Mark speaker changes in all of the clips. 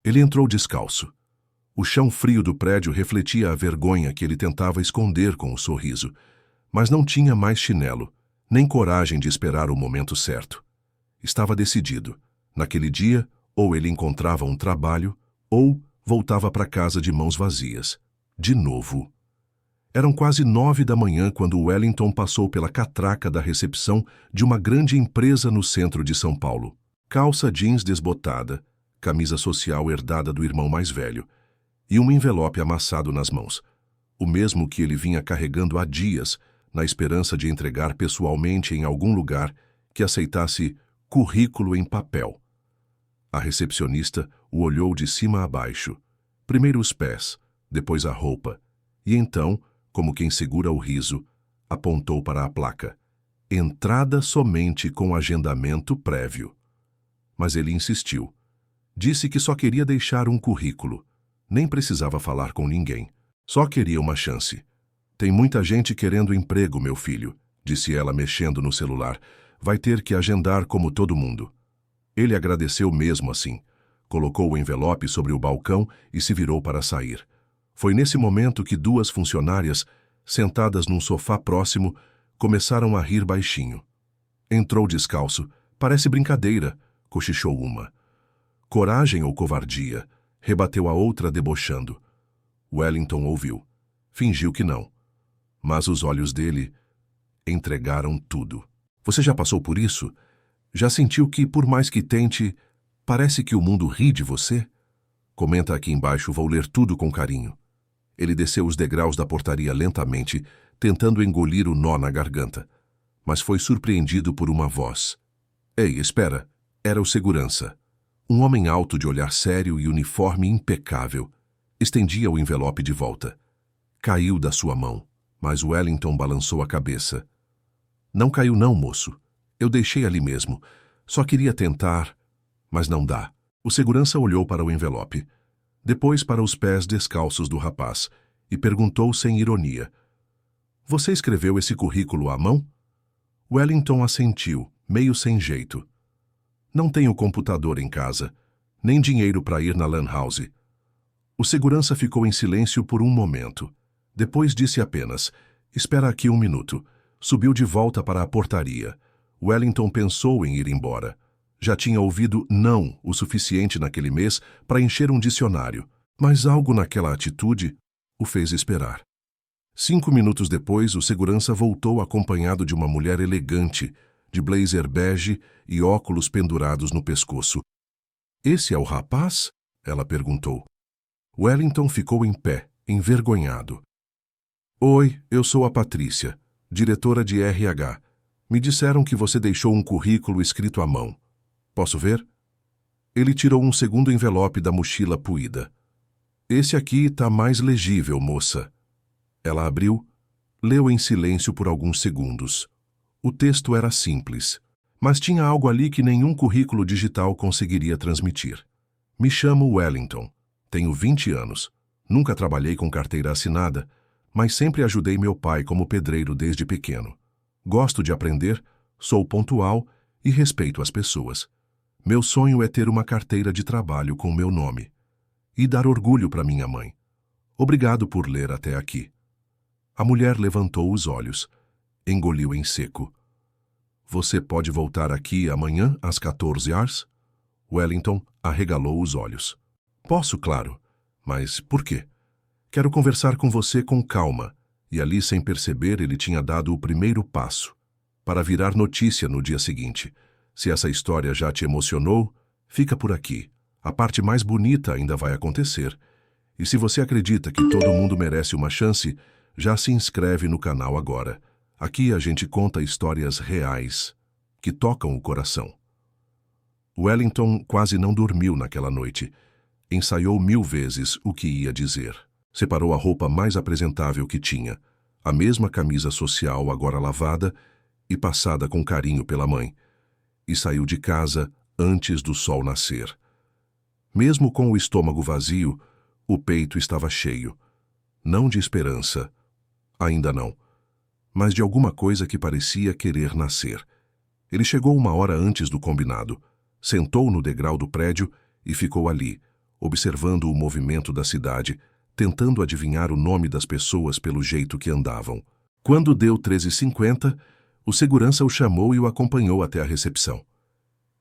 Speaker 1: Ele entrou descalço. O chão frio do prédio refletia a vergonha que ele tentava esconder com o sorriso, mas não tinha mais chinelo, nem coragem de esperar o momento certo. Estava decidido. Naquele dia, ou ele encontrava um trabalho, ou voltava para casa de mãos vazias. De novo. Eram quase 9 da manhã quando Wellington passou pela catraca da recepção de uma grande empresa no centro de São Paulo. Calça jeans desbotada, camisa social herdada do irmão mais velho, e um envelope amassado nas mãos, o mesmo que ele vinha carregando há dias, na esperança de entregar pessoalmente em algum lugar que aceitasse currículo em papel. A recepcionista o olhou de cima a baixo, primeiro os pés, depois a roupa, e então, como quem segura o riso, apontou para a placa. Entrada somente com agendamento prévio. Mas ele insistiu. Disse que só queria deixar um currículo. Nem precisava falar com ninguém. Só queria uma chance. Tem muita gente querendo emprego, meu filho, disse ela mexendo no celular. Vai ter que agendar como todo mundo. Ele agradeceu mesmo assim. Colocou o envelope sobre o balcão e se virou para sair. Foi nesse momento que 2 funcionárias, sentadas num sofá próximo, começaram a rir baixinho. Entrou descalço. Parece brincadeira, cochichou uma. Coragem ou covardia? Rebateu a outra debochando. Wellington ouviu. Fingiu que não. Mas os olhos dele entregaram tudo. Você já passou por isso? Já sentiu que, por mais que tente, parece que o mundo ri de você? Comenta aqui embaixo, vou ler tudo com carinho. Ele desceu os degraus da portaria lentamente, tentando engolir o nó na garganta. Mas foi surpreendido por uma voz. Ei, espera. Era o segurança. Um homem alto de olhar sério e uniforme impecável. Estendia o envelope de volta. Caiu da sua mão, mas Wellington balançou a cabeça. Não caiu não, moço. Eu deixei ali mesmo. Só queria tentar, mas não dá. O segurança olhou para o envelope. Depois para os pés descalços do rapaz, e perguntou sem ironia. Você escreveu esse currículo à mão? Wellington assentiu, meio sem jeito. Não tenho computador em casa, nem dinheiro para ir na lan house. O segurança ficou em silêncio por um momento. Depois disse apenas, espera aqui um minuto. Subiu de volta para a portaria. Wellington pensou em ir embora. Já tinha ouvido não o suficiente naquele mês para encher um dicionário, mas algo naquela atitude o fez esperar. 5 minutos depois, o segurança voltou acompanhado de uma mulher elegante, de blazer bege e óculos pendurados no pescoço. Esse é o rapaz? Ela perguntou. Wellington ficou em pé, envergonhado. Oi, eu sou a Patrícia, diretora de RH. Me disseram que você deixou um currículo escrito à mão. Posso ver? Ele tirou um segundo envelope da mochila puída. Esse aqui está mais legível, moça. Ela abriu, leu em silêncio por alguns segundos. O texto era simples, mas tinha algo ali que nenhum currículo digital conseguiria transmitir. Me chamo Wellington. Tenho 20 anos. Nunca trabalhei com carteira assinada, mas sempre ajudei meu pai como pedreiro desde pequeno. Gosto de aprender, sou pontual e respeito as pessoas. Meu sonho é ter uma carteira de trabalho com meu nome. E dar orgulho para minha mãe. Obrigado por ler até aqui. A mulher levantou os olhos. Engoliu em seco. Você pode voltar aqui amanhã às 14 horas? Wellington arregalou os olhos. Posso, claro. Mas por quê? Quero conversar com você com calma. E ali, sem perceber, ele tinha dado o primeiro passo. Para virar notícia no dia seguinte. Se essa história já te emocionou, fica por aqui. A parte mais bonita ainda vai acontecer. E se você acredita que todo mundo merece uma chance, já se inscreve no canal agora. Aqui a gente conta histórias reais, que tocam o coração. Wellington quase não dormiu naquela noite. Ensaiou 1000 vezes o que ia dizer. Separou a roupa mais apresentável que tinha, a mesma camisa social agora lavada e passada com carinho pela mãe, e saiu de casa antes do sol nascer. Mesmo com o estômago vazio, o peito estava cheio. Não de esperança, ainda não, mas de alguma coisa que parecia querer nascer. Ele chegou 1 hora antes do combinado, sentou no degrau do prédio e ficou ali, observando o movimento da cidade, tentando adivinhar o nome das pessoas pelo jeito que andavam. Quando deu 13h50, o segurança o chamou e o acompanhou até a recepção.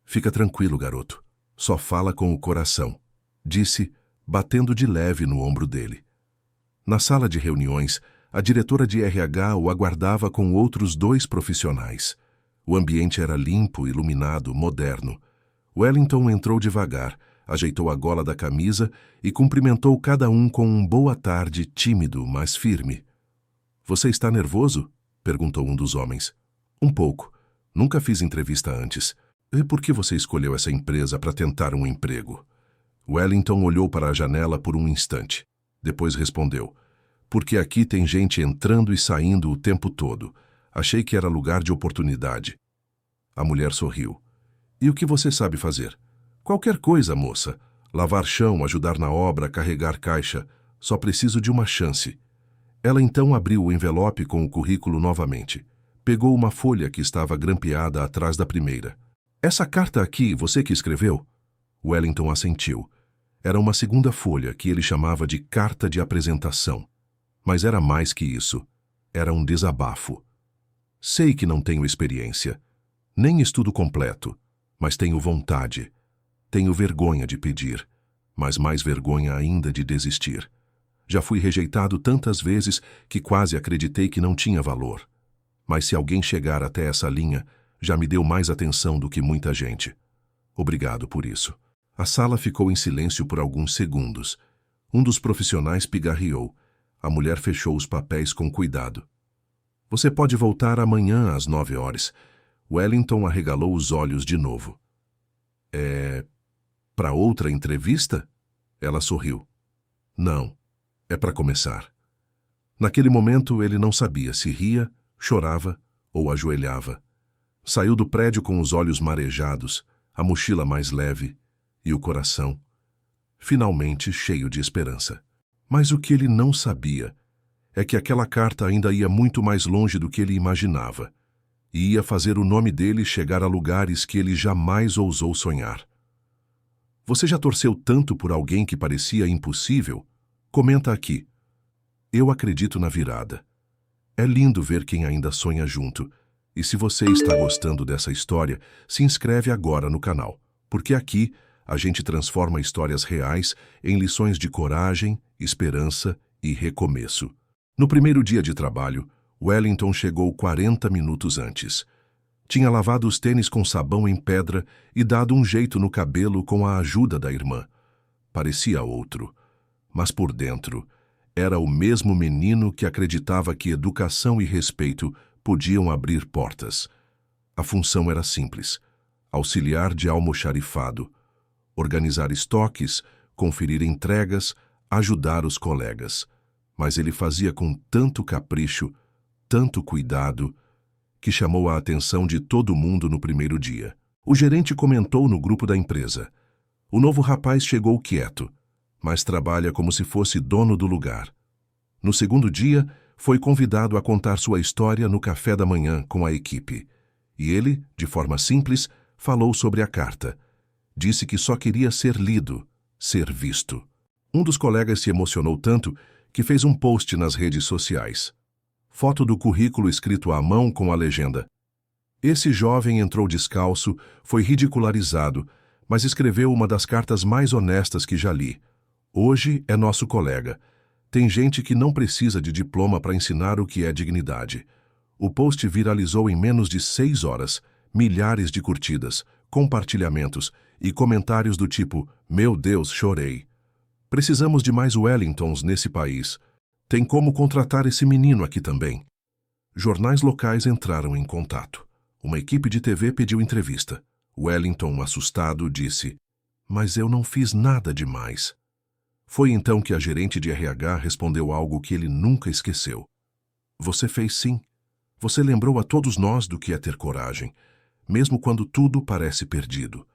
Speaker 1: Fica tranquilo, garoto. Só fala com o coração, disse, batendo de leve no ombro dele. Na sala de reuniões, a diretora de RH o aguardava com outros 2 profissionais. O ambiente era limpo, iluminado, moderno. Wellington entrou devagar, ajeitou a gola da camisa e cumprimentou cada um com um boa tarde tímido, mas firme. Você está nervoso? Perguntou um dos homens. Um pouco. Nunca fiz entrevista antes. E por que você escolheu essa empresa para tentar um emprego? Wellington olhou para a janela por um instante. Depois respondeu. Porque aqui tem gente entrando e saindo o tempo todo. Achei que era lugar de oportunidade. A mulher sorriu. E o que você sabe fazer? Qualquer coisa, moça. Lavar chão, ajudar na obra, carregar caixa. Só preciso de uma chance. Ela então abriu o envelope com o currículo novamente. Pegou uma folha que estava grampeada atrás da primeira. Essa carta aqui, você que escreveu? Wellington assentiu. Era uma segunda folha que ele chamava de carta de apresentação. Mas era mais que isso. Era um desabafo. Sei que não tenho experiência, nem estudo completo, mas tenho vontade. Tenho vergonha de pedir, mas mais vergonha ainda de desistir. Já fui rejeitado tantas vezes que quase acreditei que não tinha valor. Mas se alguém chegar até essa linha, já me deu mais atenção do que muita gente. Obrigado por isso. A sala ficou em silêncio por alguns segundos. Um dos profissionais pigarreou. A mulher fechou os papéis com cuidado. Você pode voltar amanhã às 9h. Wellington arregalou os olhos de novo. Para outra entrevista? Ela sorriu. Não, é para começar. Naquele momento ele não sabia se ria, chorava ou ajoelhava. Saiu do prédio com os olhos marejados, a mochila mais leve e o coração, finalmente cheio de esperança. Mas o que ele não sabia é que aquela carta ainda ia muito mais longe do que ele imaginava e ia fazer o nome dele chegar a lugares que ele jamais ousou sonhar. Você já torceu tanto por alguém que parecia impossível? Comenta aqui. Eu acredito na virada. É lindo ver quem ainda sonha junto. E se você está gostando dessa história, se inscreve agora no canal, porque aqui a gente transforma histórias reais em lições de coragem, esperança e recomeço. No primeiro dia de trabalho, Wellington chegou 40 minutos antes. Tinha lavado os tênis com sabão em pedra e dado um jeito no cabelo com a ajuda da irmã. Parecia outro, mas por dentro era o mesmo menino que acreditava que educação e respeito podiam abrir portas. A função era simples: auxiliar de almoxarifado, organizar estoques, conferir entregas, ajudar os colegas. Mas ele fazia com tanto capricho, tanto cuidado, que chamou a atenção de todo mundo no primeiro dia. O gerente comentou no grupo da empresa. O novo rapaz chegou quieto, mas trabalha como se fosse dono do lugar. No segundo dia, foi convidado a contar sua história no café da manhã com a equipe. E ele, de forma simples, falou sobre a carta. Disse que só queria ser lido, ser visto. Um dos colegas se emocionou tanto que fez um post nas redes sociais. Foto do currículo escrito à mão com a legenda: Esse jovem entrou descalço, foi ridicularizado, mas escreveu uma das cartas mais honestas que já li. Hoje é nosso colega. Tem gente que não precisa de diploma para ensinar o que é dignidade. O post viralizou em menos de 6 horas, milhares de curtidas, compartilhamentos e comentários do tipo: Meu Deus, chorei. Precisamos de mais Wellingtons nesse país. Tem como contratar esse menino aqui também. Jornais locais entraram em contato. Uma equipe de TV pediu entrevista. Wellington, assustado, disse: Mas eu não fiz nada demais. Foi então que a gerente de RH respondeu algo que ele nunca esqueceu. Você fez sim. Você lembrou a todos nós do que é ter coragem, mesmo quando tudo parece perdido.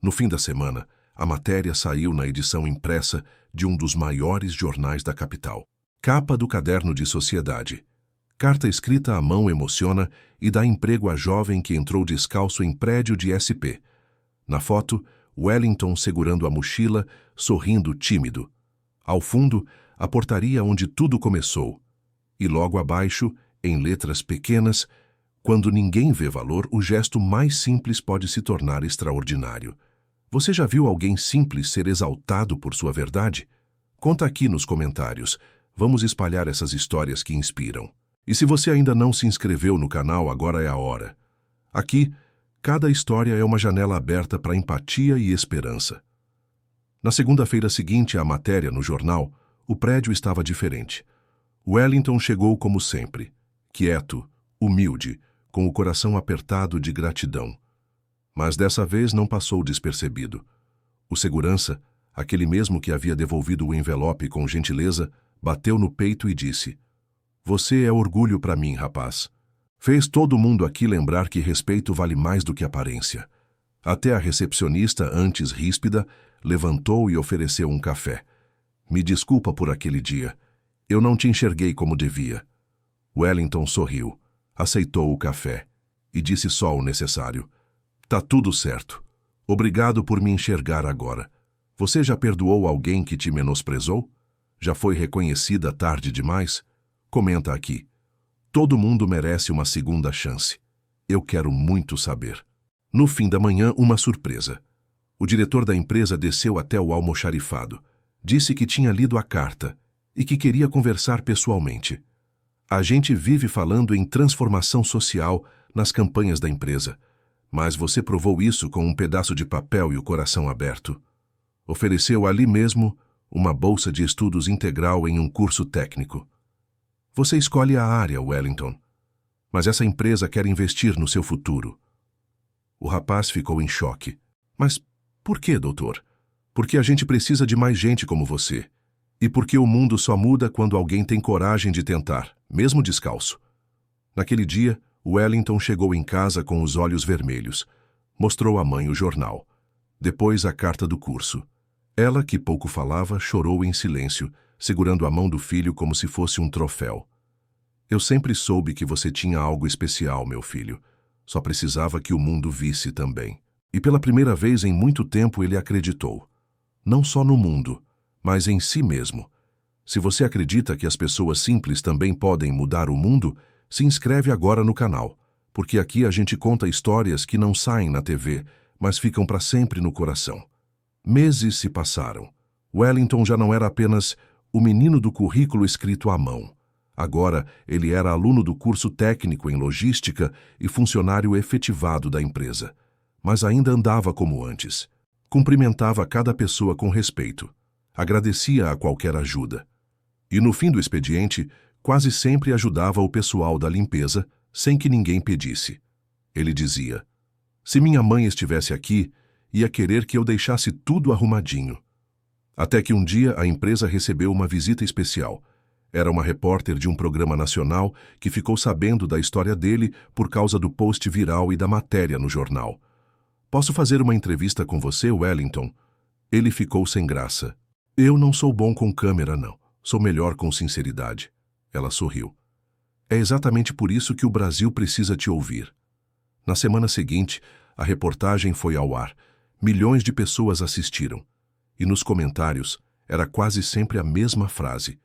Speaker 1: No fim da semana, a matéria saiu na edição impressa de um dos maiores jornais da capital. Capa do caderno de sociedade. Carta escrita à mão emociona e dá emprego a jovem que entrou descalço em prédio de SP. Na foto, Wellington segurando a mochila, sorrindo tímido. Ao fundo, a portaria onde tudo começou. E logo abaixo, em letras pequenas, quando ninguém vê valor, o gesto mais simples pode se tornar extraordinário. Você já viu alguém simples ser exaltado por sua verdade? Conta aqui nos comentários. Vamos espalhar essas histórias que inspiram. E se você ainda não se inscreveu no canal, agora é a hora. Aqui, cada história é uma janela aberta para empatia e esperança. Na segunda-feira seguinte à matéria no jornal, o prédio estava diferente. Wellington chegou como sempre, quieto, humilde, com o coração apertado de gratidão. Mas dessa vez não passou despercebido. O segurança, aquele mesmo que havia devolvido o envelope com gentileza, bateu no peito e disse: "Você é orgulho para mim, rapaz." Fez todo mundo aqui lembrar que respeito vale mais do que aparência. Até a recepcionista, antes ríspida, levantou e ofereceu um café. "Me desculpa por aquele dia. Eu não te enxerguei como devia." Wellington sorriu, aceitou o café e disse só o necessário. "Tá tudo certo. Obrigado por me enxergar agora. Você já perdoou alguém que te menosprezou? Já foi reconhecida tarde demais? Comenta aqui. Todo mundo merece uma segunda chance. Eu quero muito saber." No fim da manhã, uma surpresa. O diretor da empresa desceu até o almoxarifado. Disse que tinha lido a carta e que queria conversar pessoalmente. "A gente vive falando em transformação social nas campanhas da empresa, mas você provou isso com um pedaço de papel e o coração aberto." Ofereceu ali mesmo uma bolsa de estudos integral em um curso técnico. "Você escolhe a área, Wellington, mas essa empresa quer investir no seu futuro." O rapaz ficou em choque. "Mas por que, doutor?" "Porque a gente precisa de mais gente como você. E porque o mundo só muda quando alguém tem coragem de tentar, mesmo descalço." Naquele dia, Wellington chegou em casa com os olhos vermelhos. Mostrou à mãe o jornal. Depois a carta do curso. Ela, que pouco falava, chorou em silêncio, segurando a mão do filho como se fosse um troféu. "Eu sempre soube que você tinha algo especial, meu filho. Só precisava que o mundo visse também." E pela primeira vez em muito tempo ele acreditou. Não só no mundo, mas em si mesmo. Se você acredita que as pessoas simples também podem mudar o mundo, se inscreve agora no canal, porque aqui a gente conta histórias que não saem na TV, mas ficam para sempre no coração. Meses se passaram. Wellington já não era apenas o menino do currículo escrito à mão. Agora ele era aluno do curso técnico em logística e funcionário efetivado da empresa. Mas ainda andava como antes. Cumprimentava cada pessoa com respeito. Agradecia a qualquer ajuda. E no fim do expediente, quase sempre ajudava o pessoal da limpeza, sem que ninguém pedisse. Ele dizia: "Se minha mãe estivesse aqui, ia querer que eu deixasse tudo arrumadinho." Até que um dia a empresa recebeu uma visita especial. Era uma repórter de um programa nacional que ficou sabendo da história dele por causa do post viral e da matéria no jornal. "Posso fazer uma entrevista com você, Wellington?" Ele ficou sem graça. "Eu não sou bom com câmera, não. Sou melhor com sinceridade." Ela sorriu. "É exatamente por isso que o Brasil precisa te ouvir." Na semana seguinte, a reportagem foi ao ar. Milhões de pessoas assistiram. E nos comentários, era quase sempre a mesma frase: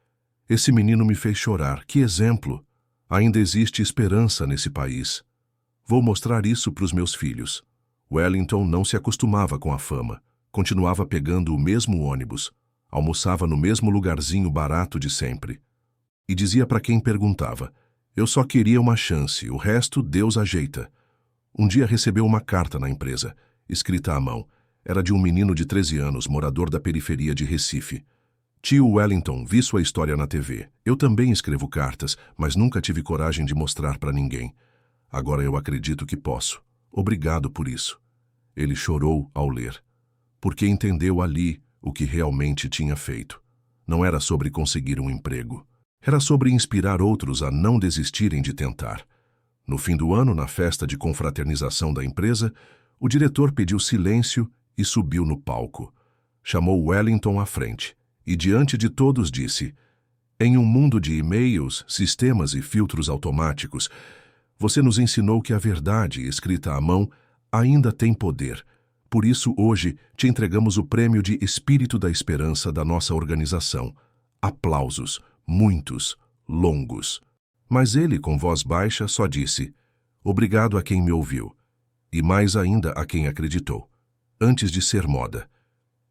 Speaker 1: "Esse menino me fez chorar. Que exemplo! Ainda existe esperança nesse país. Vou mostrar isso para os meus filhos." Wellington não se acostumava com a fama. Continuava pegando o mesmo ônibus. Almoçava no mesmo lugarzinho barato de sempre. E dizia para quem perguntava: "Eu só queria uma chance, o resto Deus ajeita." Um dia recebeu uma carta na empresa, escrita à mão. Era de um menino de 13 anos, morador da periferia de Recife. "Tio Wellington, vi sua história na TV. Eu também escrevo cartas, mas nunca tive coragem de mostrar para ninguém. Agora eu acredito que posso. Obrigado por isso." Ele chorou ao ler, porque entendeu ali o que realmente tinha feito. Não era sobre conseguir um emprego. Era sobre inspirar outros a não desistirem de tentar. No fim do ano, na festa de confraternização da empresa, o diretor pediu silêncio e subiu no palco. Chamou Wellington à frente e, diante de todos, disse: "Em um mundo de e-mails, sistemas e filtros automáticos, você nos ensinou que a verdade, escrita à mão, ainda tem poder, Por isso, hoje, te entregamos o prêmio de Espírito da Esperança da nossa organização. Aplausos, muitos, longos. Mas ele, com voz baixa, só disse: obrigado a quem me ouviu, e mais ainda a quem acreditou, antes de ser moda.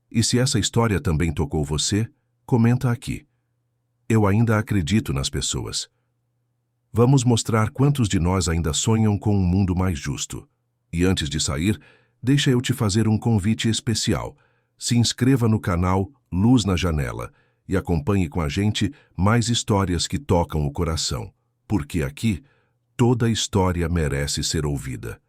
Speaker 1: E se essa história também tocou você, comenta aqui. Eu ainda acredito nas pessoas. Vamos mostrar quantos de nós ainda sonham com um mundo mais justo. E antes de sair, deixa eu te fazer um convite especial. Se inscreva no canal Luz na Janela e acompanhe com a gente mais histórias que tocam o coração, porque aqui toda história merece ser ouvida.